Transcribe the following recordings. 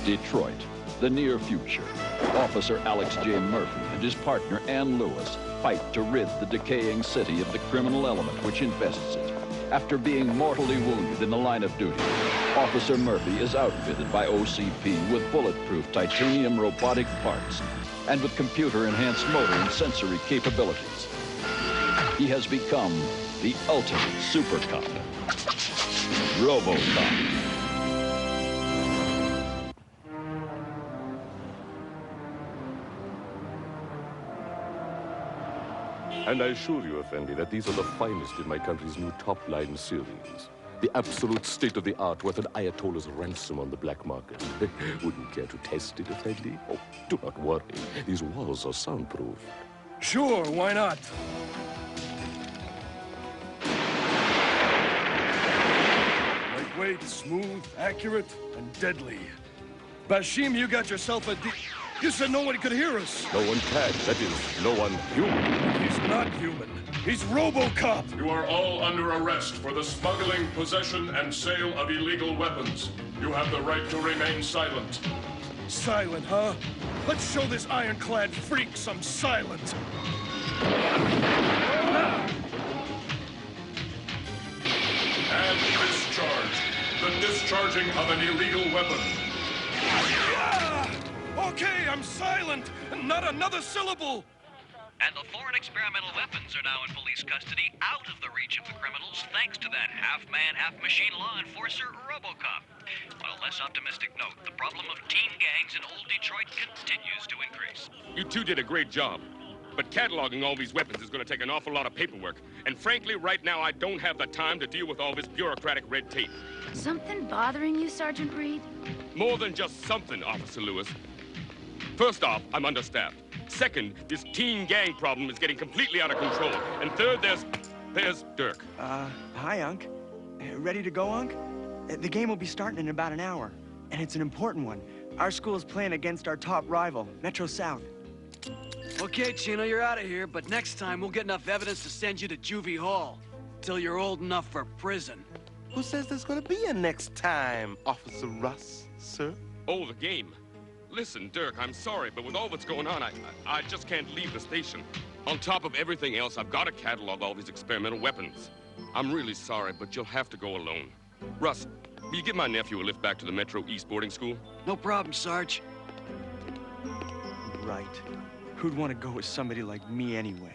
Detroit, the near future. Officer Alex J. Murphy and his partner Ann Lewis fight to rid the decaying city of the criminal element which infests it. After being mortally wounded in the line of duty, Officer Murphy is outfitted by OCP with bulletproof titanium robotic parts and with computer-enhanced motor and sensory capabilities. He has become the ultimate super cop, RoboCop. And I assure you, Effendi, that these are the finest in my country's new top-line series. The absolute state-of-the-art worth an Ayatollah's ransom on the black market. Wouldn't care to test it, Effendi? Oh, do not worry. These walls are soundproof. Sure, why not? Lightweight, smooth, accurate, and deadly. Bashim, you got yourself a You said no one could hear us. No one can. That is, no one human. He's not human. He's RoboCop. You are all under arrest for the smuggling, possession, and sale of illegal weapons. You have the right to remain silent. Silent, huh? Let's show this ironclad freak some silent. And discharge. The discharging of an illegal weapon. Okay, I'm silent. Not another syllable. And the foreign experimental weapons are now in police custody, out of the reach of the criminals, thanks to that half-man, half-machine law enforcer, RoboCop. On a less optimistic note, the problem of teen gangs in old Detroit continues to increase. You two did a great job. But cataloging all these weapons is going to take an awful lot of paperwork. And frankly, right now, I don't have the time to deal with all this bureaucratic red tape. Something bothering you, Sergeant Reed? More than just something, Officer Lewis. First off, I'm understaffed. Second, this teen gang problem is getting completely out of control. And third, there's Dirk. Hi, Unc. Ready to go, Unc? The game will be starting in about an hour. And it's an important one. Our school is playing against our top rival, Metro South. Okay, Chino, you're out of here, but next time we'll get enough evidence to send you to Juvie Hall. Till you're old enough for prison. Who says there's gonna be a next time, Officer Russ, sir? Oh, the game. Listen, Dirk, I'm sorry, but with all that's going on, I just can't leave the station. On top of everything else, I've got to catalog all these experimental weapons. I'm really sorry, but you'll have to go alone. Russ, will you give my nephew a lift back to the Metro East boarding school? No problem, Sarge. Right. Who'd want to go with somebody like me anyway?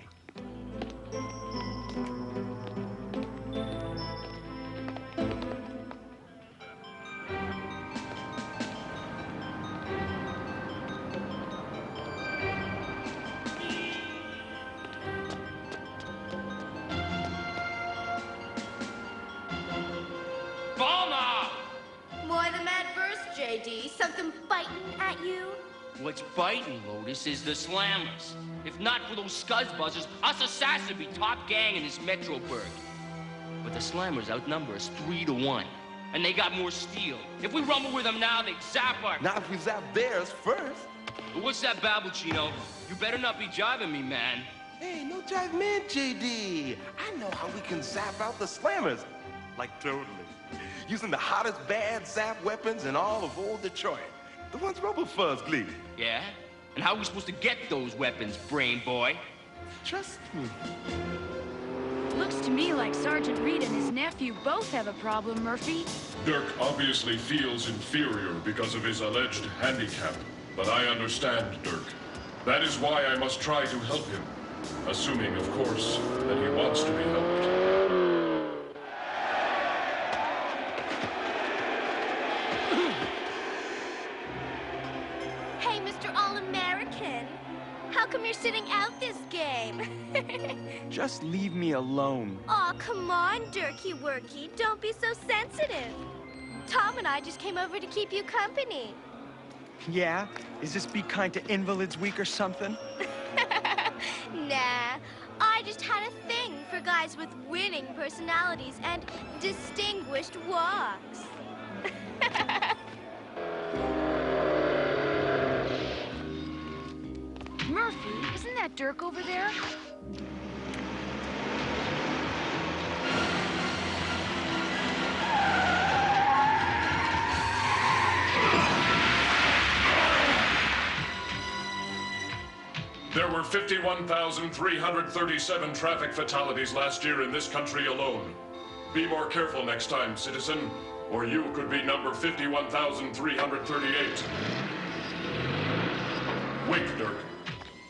Something biting at you? What's biting, Lotus, is the Slammers. If not for those scuzzbuzzers, us assassins would be top gang in this Metroburg. But the Slammers outnumber us 3-1. And they got more steel. If we rumble with them now, they'd zap our... Not if we zap theirs first. But what's that babble, Chino? You better not be jiving me, man. Hey, no jive man, JD. I know how we can zap out the Slammers. Like, totally. Using the hottest bad zap weapons in all of old Detroit. The ones RoboFuzz gleaned. Yeah? And how are we supposed to get those weapons, brain boy? Trust me. Looks to me like Sergeant Reed and his nephew both have a problem, Murphy. Dirk obviously feels inferior because of his alleged handicap. But I understand Dirk. That is why I must try to help him. Assuming, of course, that he wants to be helped. How come you're sitting out this game? Just leave me alone. Aw, come on, Dirky Worky. Don't be so sensitive. Tom and I just came over to keep you company. Yeah? Is this Be Kind to Invalids Week or something? Nah. I just had a thing for guys with winning personalities and distinguished walks. Murphy, isn't that Dirk over there? There were 51,337 traffic fatalities last year in this country alone. Be more careful next time, citizen, or you could be number 51,338. Wait, Dirk.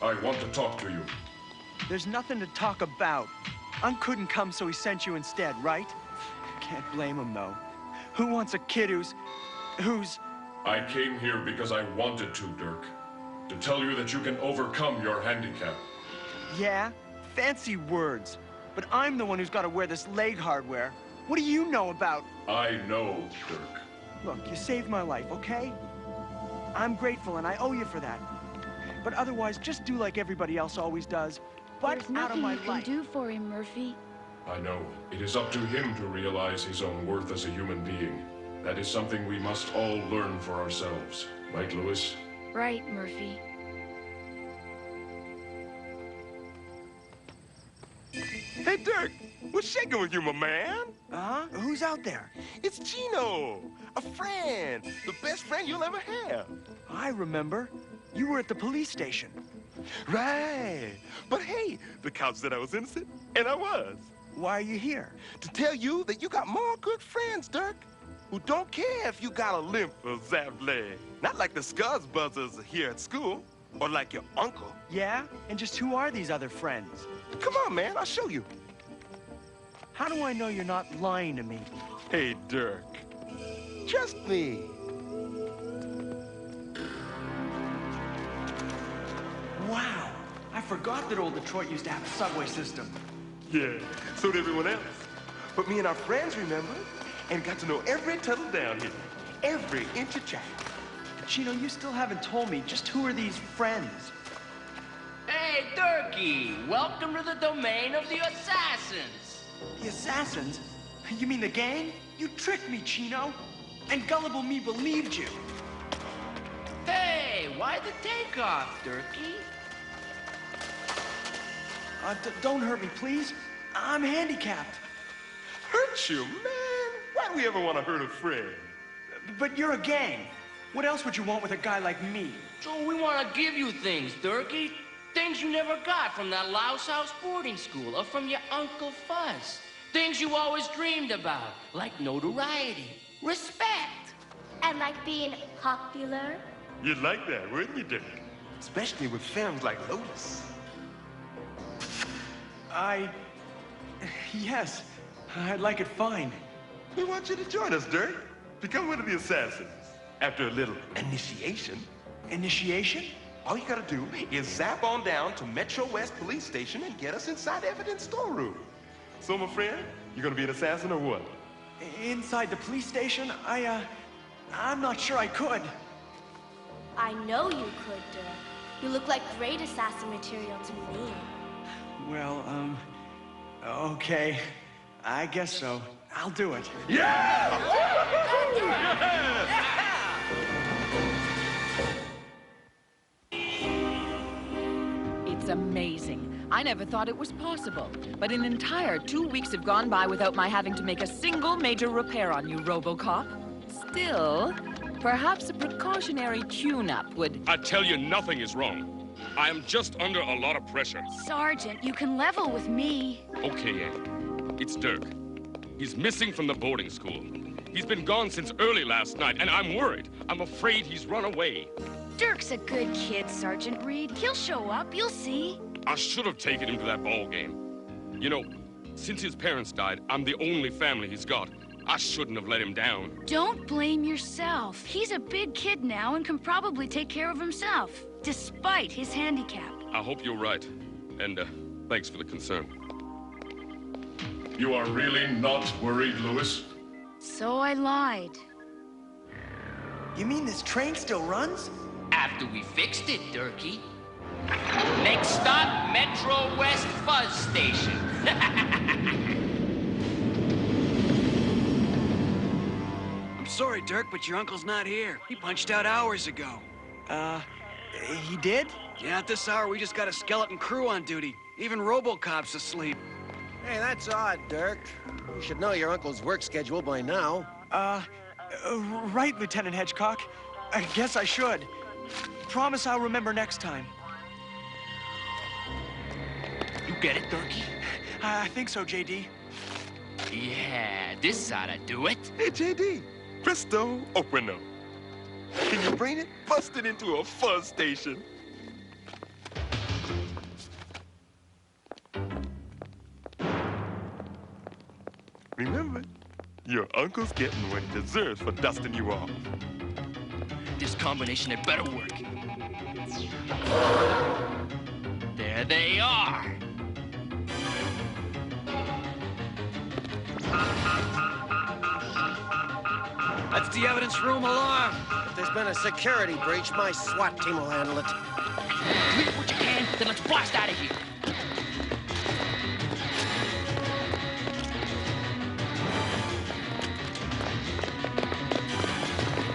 I want to talk to you. There's nothing to talk about. Unc couldn't come, so he sent you instead, right? Can't blame him, though. Who wants a kid who's... I came here because I wanted to, Dirk. To tell you that you can overcome your handicap. Yeah? Fancy words. But I'm the one who's got to wear this leg hardware. What do you know about... I know, Dirk. Look, you saved my life, okay? I'm grateful, and I owe you for that. But otherwise, just do like everybody else always does. Butt out of my life. There's nothing you can do for him, Murphy. I know. It is up to him to realize his own worth as a human being. That is something we must all learn for ourselves. Right, Lewis? Right, Murphy. Hey, Dirk, what's shaking with you, my man? Who's out there? It's Chino, a friend, the best friend you'll ever have. I remember. You were at the police station. Right. But hey, the cops said I was innocent, and I was. Why are you here? To tell you that you got more good friends, Dirk, who don't care if you got a limp or zapped leg. Not like the Scuzz Buzzers here at school, or like your uncle. Yeah? And just who are these other friends? Come on, man, I'll show you. How do I know you're not lying to me? Hey, Dirk, trust me. Wow, I forgot that old Detroit used to have a subway system. Yeah, so did everyone else. But me and our friends remembered and got to know every tunnel down here, every inch of track. Chino, you still haven't told me just who are these friends? Hey, Durkee! Welcome to the domain of the assassins! The assassins? You mean the gang? You tricked me, Chino. And gullible me believed you. Hey, why the takeoff, Durkee? Don't hurt me, please. I'm handicapped. Hurt you, man? Why do we ever want to hurt a friend? But you're a gang. What else would you want with a guy like me? So we want to give you things, Durkee. Things you never got from that Louse House boarding school or from your Uncle Fuzz. Things you always dreamed about, like notoriety, respect. And like being popular. You'd like that, wouldn't you, Dirk? Especially with films like Lotus. Yes, I'd like it fine. We want you to join us, Dirk. Become one of the assassins. After a little initiation. Initiation? All you gotta do is zap on down to Metro West Police Station and get us inside the evidence storeroom. So, my friend, you gonna be an assassin or what? Inside the police station? I'm not sure I could. I know you could, Dirk. You look like great assassin material to me. Well, okay. I guess so. I'll do it. Yeah! It's amazing. I never thought it was possible. But an entire 2 weeks have gone by without my having to make a single major repair on you, RoboCop. Still, perhaps a precautionary tune-up would... I tell you, nothing is wrong. I am just under a lot of pressure. Sergeant, you can level with me. Okay, Ann. It's Dirk. He's missing from the boarding school. He's been gone since early last night, and I'm worried. I'm afraid he's run away. Dirk's a good kid, Sergeant Reed. He'll show up, you'll see. I should have taken him to that ball game. You know, since his parents died, I'm the only family he's got. I shouldn't have let him down. Don't blame yourself. He's a big kid now and can probably take care of himself, despite his handicap. I hope you're right. And, thanks for the concern. You are really not worried, Lewis? So I lied. You mean this train still runs? After we fixed it, Durkee. Next stop, Metro West Fuzz Station. I'm sorry, Dirk, but your uncle's not here. He punched out hours ago. He did? Yeah, at this hour, we just got a skeleton crew on duty. Even RoboCop's asleep. Hey, that's odd, Dirk. You should know your uncle's work schedule by now. Right, Lieutenant Hedgecock. I guess I should. Promise I'll remember next time. get it, Durkee? I think so, JD. Yeah, this oughta do it. Hey, JD. Presto, operano. Can you bring it? Bust it into a fuzz station. Remember, your uncle's getting what he deserves for dusting you off. This combination had better work. There they are. That's the evidence room alarm. If there's been a security breach, my SWAT team will handle it. Clear what you can, then let's blast out of here.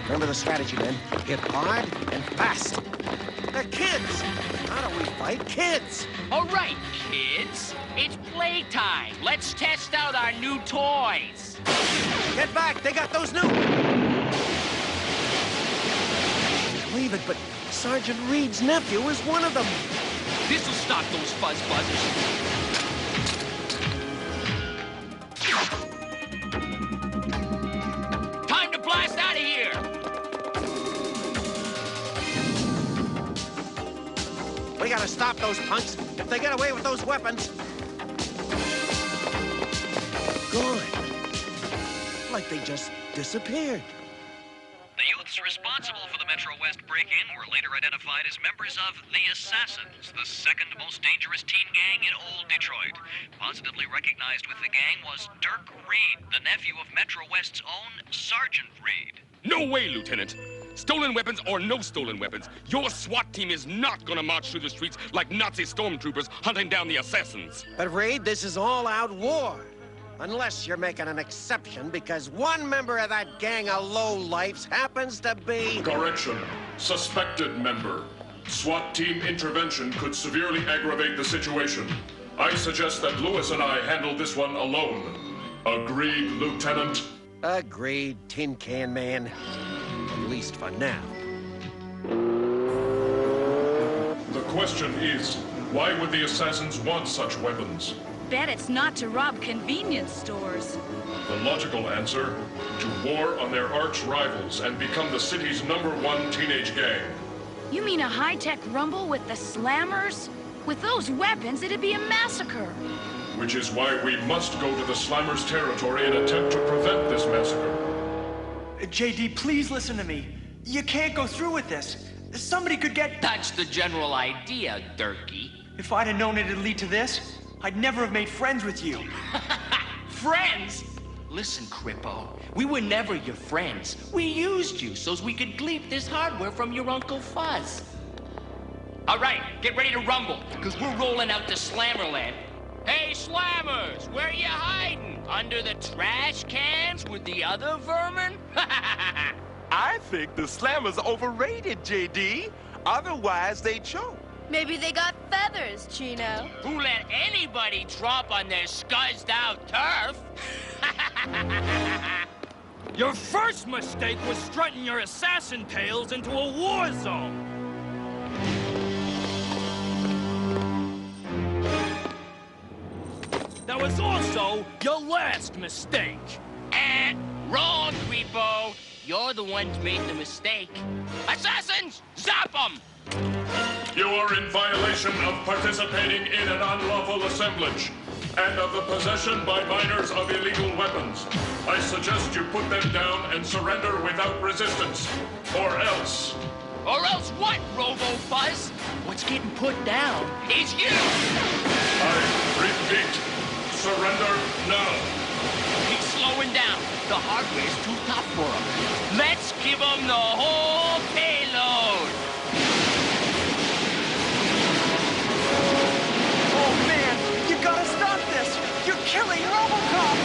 Remember the strategy, men. Hit hard and fast. They're kids. How do we fight kids? All right, kids. It's playtime. Let's test out our new toys. Get back! They got those new... Believe it, but Sergeant Reed's nephew is one of them. This'll stop those fuzz buzzers. Time to blast out of here! We gotta stop those punks if they get away with those weapons. Gone. Like they just disappeared. The youths responsible for the Metro West break-in were later identified as members of the Assassins, the second most dangerous teen gang in old Detroit. Positively recognized with the gang was Dirk Reed, the nephew of Metro West's own Sergeant Reed. No way, Lieutenant. Stolen weapons or no stolen weapons, your SWAT team is not gonna march through the streets like Nazi stormtroopers hunting down the assassins. But Reed, this is all-out war. Unless you're making an exception because one member of that gang of lowlifes happens to be... Correction. Suspected member. SWAT team intervention could severely aggravate the situation. I suggest that Lewis and I handle this one alone. Agreed, Lieutenant? Agreed, Tin Can Man. At least for now. The question is, why would the assassins want such weapons? Bet it's not to rob convenience stores. The logical answer, to war on their arch rivals and become the city's #1 teenage gang. You mean a high-tech rumble with the Slammers? With those weapons, it'd be a massacre. Which is why we must go to the Slammers' territory and attempt to prevent this massacre. JD, please listen to me. You can't go through with this. Somebody could get... That's the general idea, Durkee. If I'd have known it'd lead to this, I'd never have made friends with you. Friends? Listen, Crippo, we were never your friends. We used you so's we could gleep this hardware from your Uncle Fuzz. All right, get ready to rumble, because we're rolling out to Slammerland. Hey, Slammers, where you hiding? Under the trash cans with the other vermin? I think the Slammers are overrated, JD. Otherwise, they choke. Maybe they got feathers, Chino. Who let anybody drop on their scuzzed-out turf? Your first mistake was strutting your assassin tails into a war zone. That was also your last mistake. Wrong, Creepo. You're the ones made the mistake. Assassins, zap them! You are in violation of participating in an unlawful assemblage and of the possession by minors of illegal weapons. I suggest you put them down and surrender without resistance, or else... Or else what, Robo-Fuzz? What's getting put down is you! I repeat, surrender now. He's slowing down. The hardware's too tough for him. Let's give him the whole payload! Oh, man! You gotta stop this! You're killing RoboCop!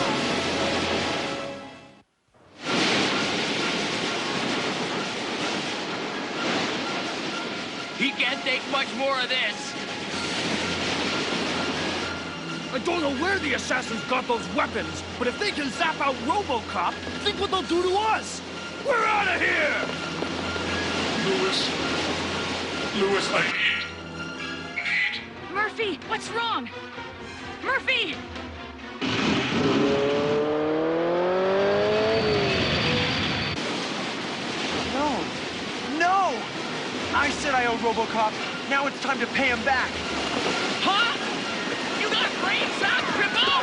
He can't take much more of this. I don't know where the assassins got those weapons, but if they can zap out RoboCop, think what they'll do to us! We're out of here! Lewis, I need... Murphy, what's wrong? Murphy! No! I said I owe RoboCop. Now it's time to pay him back. Huh? You got brains out, Crippo?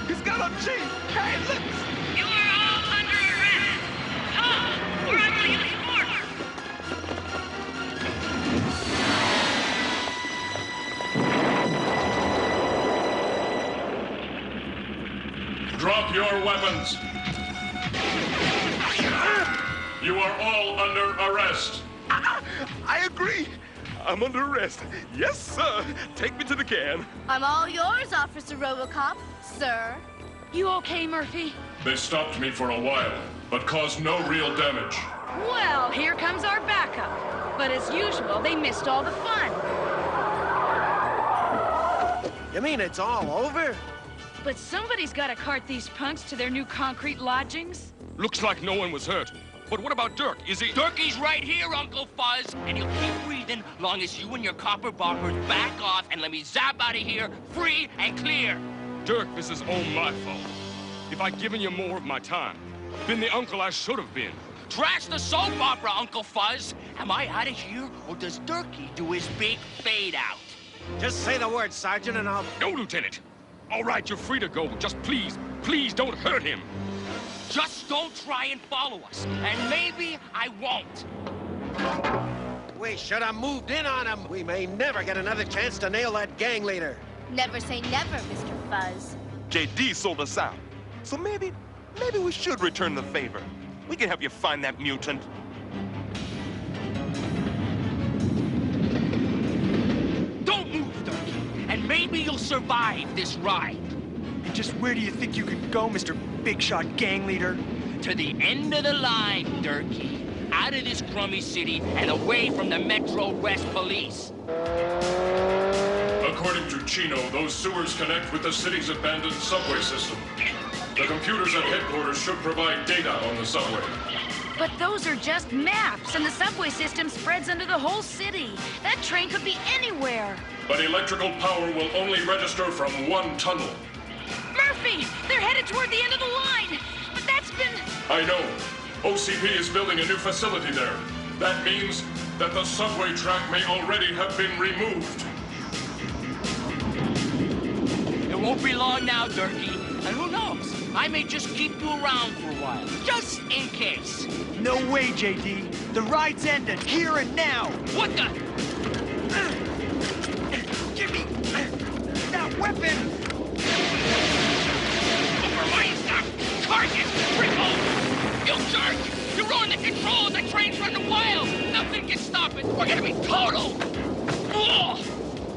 He's got a G! Hey, look! You are all under arrest! Tom, we're under use force! Drop your weapons! You are all under arrest! I agree! I'm under arrest. Yes, sir. Take me to the can. I'm all yours, Officer RoboCop, sir. You okay, Murphy? They stopped me for a while, but caused no real damage. Well, here comes our backup. But as usual, they missed all the fun. You mean it's all over? But somebody's got to cart these punks to their new concrete lodgings. Looks like no one was hurt. But what about Dirk? Is he... Turkey's right here, Uncle Fuzz, and he'll keep breathing long as you and your copper boppers back off and let me zap out of here free and clear. Dirk, this is all my fault. If I'd given you more of my time, been the uncle I should have been. Trash the soap opera, Uncle Fuzz. Am I out of here, or does Durkee do his big fade out? Just say the word, Sergeant, and I'll... No, Lieutenant. All right, you're free to go. Just please, please don't hurt him. Just don't try and follow us, and maybe I won't. We should have moved in on him. We may never get another chance to nail that gang leader. Never say never, Mr. Fuzz. JD sold us out. So maybe we should return the favor. We can help you find that mutant. Don't move, Durkee, and maybe you'll survive this ride. And just where do you think you could go, Mr. Big Shot Gang Leader? To the end of the line, Durkee. Out of this crummy city and away from the Metro West Police. According to Chino, those sewers connect with the city's abandoned subway system. The computers at headquarters should provide data on the subway. But those are just maps, and the subway system spreads under the whole city. That train could be anywhere. But electrical power will only register from one tunnel. Murphy! They're headed toward the end of the line! But that's been... I know. OCP is building a new facility there. That means that the subway track may already have been removed. It won't be long now, Durkee. And who knows? I may just keep you around for a while, just in case. No way, JD. The ride's ended, here and now. What the? Give me that weapon! Overline stuff! Carcass! Cripple! You jerk! You ruined the controls! The train's running wild! Nothing can stop it! We're gonna be total! Ugh!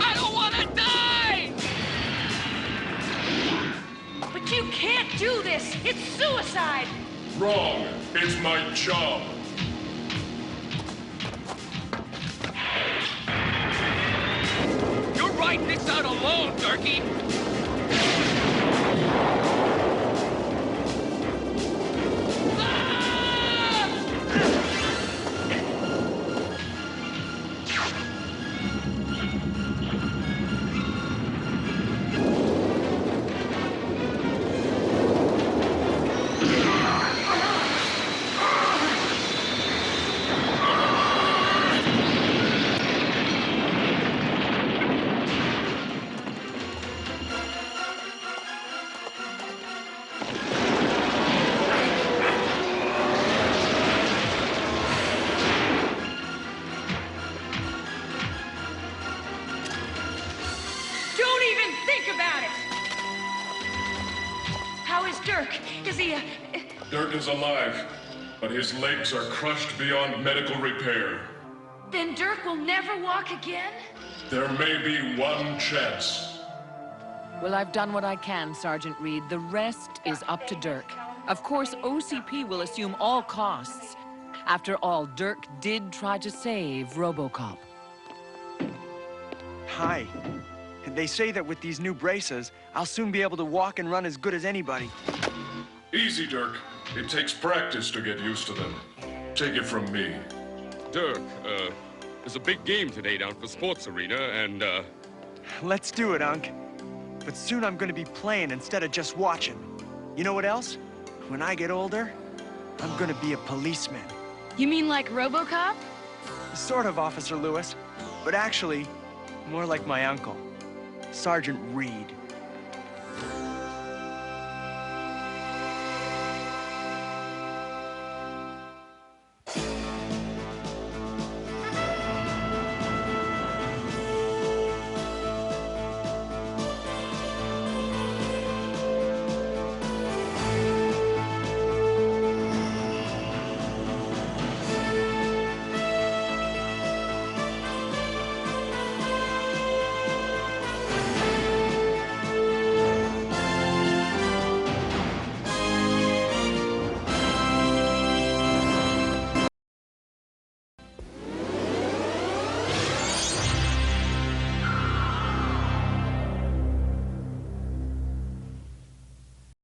I don't wanna die! But you can't do this! It's suicide! Wrong. It's my job. You're riding this out alone, Durkee! Dirk is alive, but his legs are crushed beyond medical repair. Then Dirk will never walk again? There may be one chance. Well, I've done what I can, Sergeant Reed. The rest is up to Dirk. Of course, OCP will assume all costs. After all, Dirk did try to save RoboCop. Hi. They say that with these new braces, I'll soon be able to walk and run as good as anybody. Easy, Dirk. It takes practice to get used to them. Take it from me. Dirk, there's a big game today down at the sports arena, and, Let's do it, Unc. But soon I'm gonna be playing instead of just watching. You know what else? When I get older, I'm gonna be a policeman. You mean like RoboCop? Sort of, Officer Lewis. But actually, more like my uncle, Sergeant Reed.